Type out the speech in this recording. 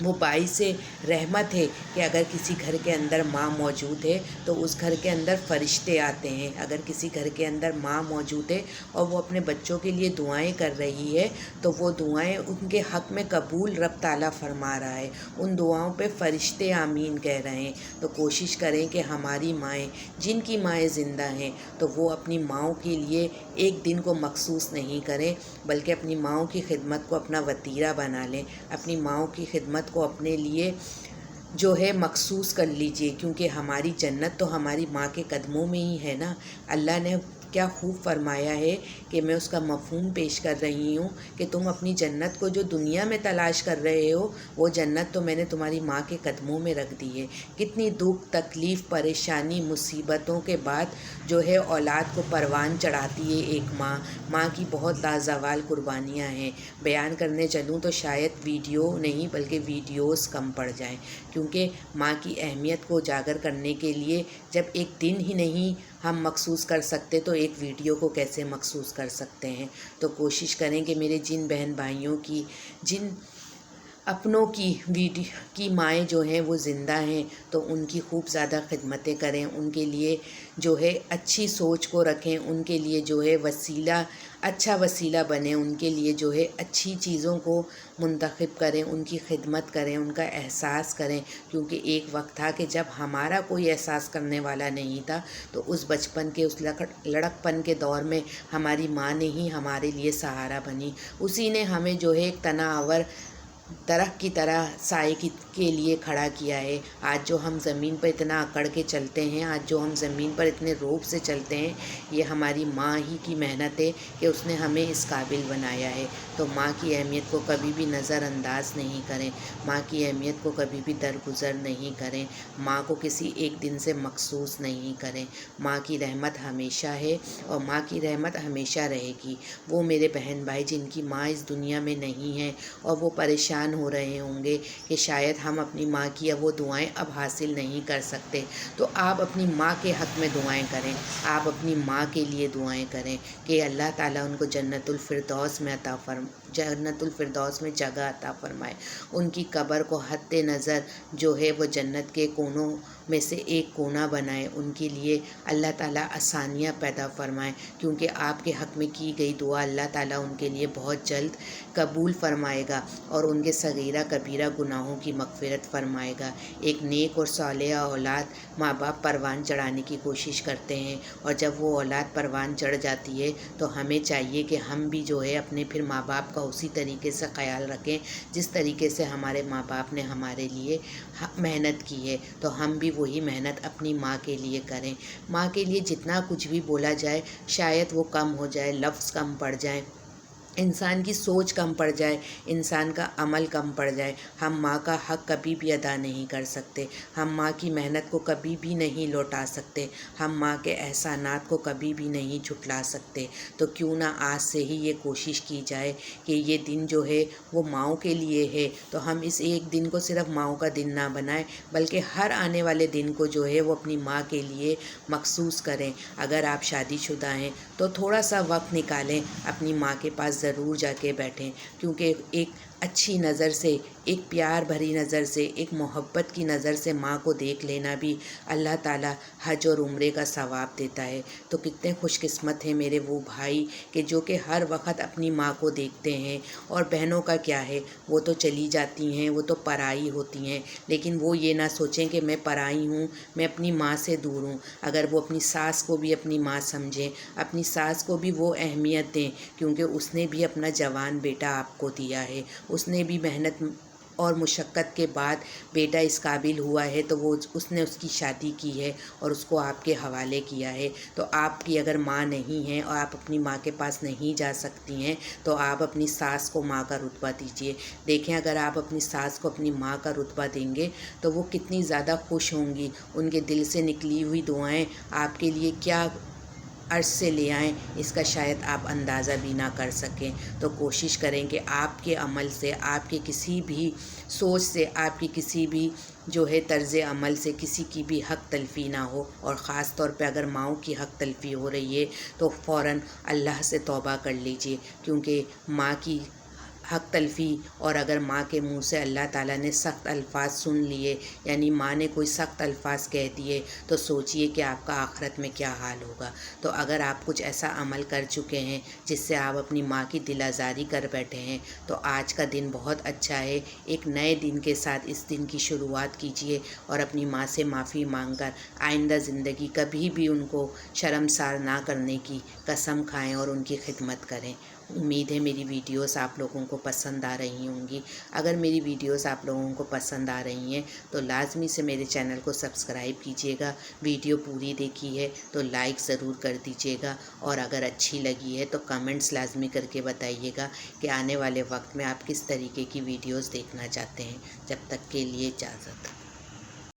وہ باعث رحمت ہے کہ اگر کسی گھر کے اندر ماں موجود ہے تو اس گھر کے اندر فرشتے آتے ہیں۔ اگر کسی گھر کے اندر ماں موجود ہے اور وہ اپنے بچوں کے لیے دعائیں کر رہی ہے تو وہ دعائیں ان کے حق میں قبول رب تعالیٰ فرما رہا ہے، ان دعاؤں پہ فرشتے آمین کہہ رہے ہیں۔ تو کوشش کریں کہ ہماری مائیں، جن کی مائیں زندہ ہیں، تو وہ اپنی ماؤں کے لیے ایک دن کو مخصوص نہیں کریں، بلکہ اپنی ماؤں کی خدمت کو اپنا وتیرہ بنا لیں، اپنی ماؤں کی خدمت کو اپنے لیے جو ہے مخصوص کر لیجئے، کیونکہ ہماری جنت تو ہماری ماں کے قدموں میں ہی ہے نا۔ اللہ نے کیا خوب فرمایا ہے کہ میں اس کا مفہوم پیش کر رہی ہوں کہ تم اپنی جنت کو جو دنیا میں تلاش کر رہے ہو، وہ جنت تو میں نے تمہاری ماں کے قدموں میں رکھ دی ہے۔ کتنی دکھ، تکلیف، پریشانی، مصیبتوں کے بعد جو ہے اولاد کو پروان چڑھاتی ہے ایک ماں۔ ماں کی بہت لازوال قربانیاں ہیں، بیان کرنے چلوں تو شاید ویڈیو نہیں بلکہ ویڈیوز کم پڑ جائیں، کیونکہ ماں کی اہمیت کو اجاگر کرنے کے لیے جب ایک دن ہی نہیں ہم مخصوص کر سکتے تو ایک ویڈیو کو کیسے مخصوص کر سکتے ہیں۔ تو کوشش کریں کہ میرے جن بہن بھائیوں کی، جن اپنوں کی مائیں جو ہیں وہ زندہ ہیں، تو ان کی خوب زیادہ خدمتیں کریں، ان کے لیے جو ہے اچھی سوچ کو رکھیں، ان کے لیے جو ہے اچھا وسیلہ بنیں، ان کے لیے جو ہے اچھی چیزوں کو منتخب کریں، ان کی خدمت کریں، ان کا احساس کریں، کیونکہ ایک وقت تھا کہ جب ہمارا کوئی احساس کرنے والا نہیں تھا، تو اس بچپن کے، اس لڑکپن کے دور میں ہماری ماں نے ہی ہمارے لیے سہارا بنی، اسی نے ہمیں جو ہے ایک تناور درخت کی طرح سائے کے لیے کھڑا کیا ہے۔ آج جو ہم زمین پر اتنا اکڑ کے چلتے ہیں، آج جو ہم زمین پر اتنے روب سے چلتے ہیں، یہ ہماری ماں ہی کی محنت ہے کہ اس نے ہمیں اس قابل بنایا ہے۔ تو ماں کی اہمیت کو کبھی بھی نظر انداز نہیں کریں، ماں کی اہمیت کو کبھی بھی درگزر نہیں کریں، ماں کو کسی ایک دن سے مخصوص نہیں کریں۔ ماں کی رحمت ہمیشہ ہے اور ماں کی رحمت ہمیشہ رہے گی۔ وہ میرے بہن بھائی جن کی ماں اس دنیا میں نہیں ہیں اور وہ پریشان ہو رہے ہوں گے کہ شاید ہم اپنی ماں کی وہ دعائیں اب حاصل نہیں کر سکتے، تو آپ اپنی ماں کے حق میں دعائیں کریں، آپ اپنی ماں کے لیے دعائیں کریں کہ اللہ تعالیٰ ان کو جنت الفردوس میں جگہ عطا فرمائے، ان کی قبر کو حد نظر جو ہے وہ جنت کے کونوں میں سے ایک کونا بنائے، ان کے لیے اللہ تعالیٰ آسانیاں پیدا فرمائے، کیونکہ آپ کے حق میں کی گئی دعا اللہ تعالیٰ ان کے لیے بہت جلد قبول فرمائے گا اور ان کے صغیرہ کبیرہ گناہوں کی مغفرت فرمائے گا۔ ایک نیک اور صالحہ اولاد ماں باپ پروان چڑھانے کی کوشش کرتے ہیں، اور جب وہ اولاد پروان چڑھ جاتی ہے تو ہمیں چاہیے کہ ہم بھی جو ہے اپنے پھر ماں باپ کا اسی طریقے سے خیال رکھیں جس طریقے سے ہمارے ماں باپ نے ہمارے لیے محنت کی ہے، تو ہم بھی وہی محنت اپنی ماں کے لیے کریں۔ ماں کے لیے جتنا کچھ بھی بولا جائے شاید وہ کم ہو جائے، لفظ کم پڑ جائیں، انسان کی سوچ کم پڑ جائے، انسان کا عمل کم پڑ جائے، ہم ماں کا حق کبھی بھی ادا نہیں کر سکتے، ہم ماں کی محنت کو کبھی بھی نہیں لوٹا سکتے، ہم ماں کے احسانات کو کبھی بھی نہیں جھٹلا سکتے۔ تو کیوں نہ آج سے ہی یہ کوشش کی جائے کہ یہ دن جو ہے وہ ماؤں کے لیے ہے، تو ہم اس ایک دن کو صرف ماؤں کا دن نہ بنائیں، بلکہ ہر آنے والے دن کو جو ہے وہ اپنی ماں کے لیے مخصوص کریں۔ اگر آپ شادی شدہ ہیں تو تھوڑا سا وقت نکالیں، اپنی ماں کے پاس ضرور جا کے بیٹھیں، کیونکہ ایک اچھی نظر سے، ایک پیار بھری نظر سے، ایک محبت کی نظر سے ماں کو دیکھ لینا بھی اللہ تعالیٰ حج اور عمرے کا ثواب دیتا ہے۔ تو کتنے خوش قسمت ہیں میرے وہ بھائی کہ جو کہ ہر وقت اپنی ماں کو دیکھتے ہیں، اور بہنوں کا کیا ہے، وہ تو چلی جاتی ہیں، وہ تو پرائی ہوتی ہیں، لیکن وہ یہ نہ سوچیں کہ میں پرائی ہوں، میں اپنی ماں سے دور ہوں۔ اگر وہ اپنی ساس کو بھی اپنی ماں سمجھیں، اپنی ساس کو بھی وہ اہمیت دیں، کیونکہ اس نے بھی اپنا جوان بیٹا آپ کو دیا ہے، اس نے بھی محنت اور مشقت کے بعد بیٹا اس قابل ہوا ہے، تو اس نے اس کی شادی کی ہے اور اس کو آپ کے حوالے کیا ہے۔ تو آپ کی اگر ماں نہیں ہے اور آپ اپنی ماں کے پاس نہیں جا سکتی ہیں تو آپ اپنی ساس کو ماں کا رتبہ دیجیے۔ دیکھیں اگر آپ اپنی ساس کو اپنی ماں کا رتبہ دیں گے تو وہ کتنی زیادہ خوش ہوں گی، ان کے دل سے نکلی ہوئی دعائیں آپ کے لیے کیا عرش سے لے آئیں، اس کا شاید آپ اندازہ بھی نہ کر سکیں۔ تو کوشش کریں کہ آپ کے عمل سے، آپ کے کسی بھی سوچ سے، آپ کی کسی بھی جو ہے طرز عمل سے کسی کی بھی حق تلفی نہ ہو، اور خاص طور پہ اگر ماؤں کی حق تلفی ہو رہی ہے تو فوراً اللہ سے توبہ کر لیجئے، کیونکہ ماں کی حق تلفی اور اگر ماں کے منہ سے اللہ تعالیٰ نے سخت الفاظ سن لیے، یعنی ماں نے کوئی سخت الفاظ کہہ دیے، تو سوچئے کہ آپ کا آخرت میں کیا حال ہوگا۔ تو اگر آپ کچھ ایسا عمل کر چکے ہیں جس سے آپ اپنی ماں کی دل آزاری کر بیٹھے ہیں، تو آج کا دن بہت اچھا ہے۔ ایک نئے دن کے ساتھ اس دن کی شروعات کیجئے اور اپنی ماں سے معافی مانگ کر آئندہ زندگی کبھی بھی ان کو شرمسار نہ کرنے کی قسم کھائیں اور ان کی خدمت کریں۔ امید ہے میری ویڈیوز آپ لوگوں کو پسند آ رہی ہوں گی۔ اگر میری ویڈیوز آپ لوگوں کو پسند آ رہی ہیں تو لازمی سے میرے چینل کو سبسکرائب کیجیے گا۔ ویڈیو پوری دیکھی ہے تو لائک ضرور کر دیجیے گا، اور اگر اچھی لگی ہے تو کمنٹس لازمی کر کے بتائیے گا کہ آنے والے وقت میں آپ کس طریقے کی ویڈیوز دیکھنا چاہتے ہیں۔ جب تک کے لیے اجازت۔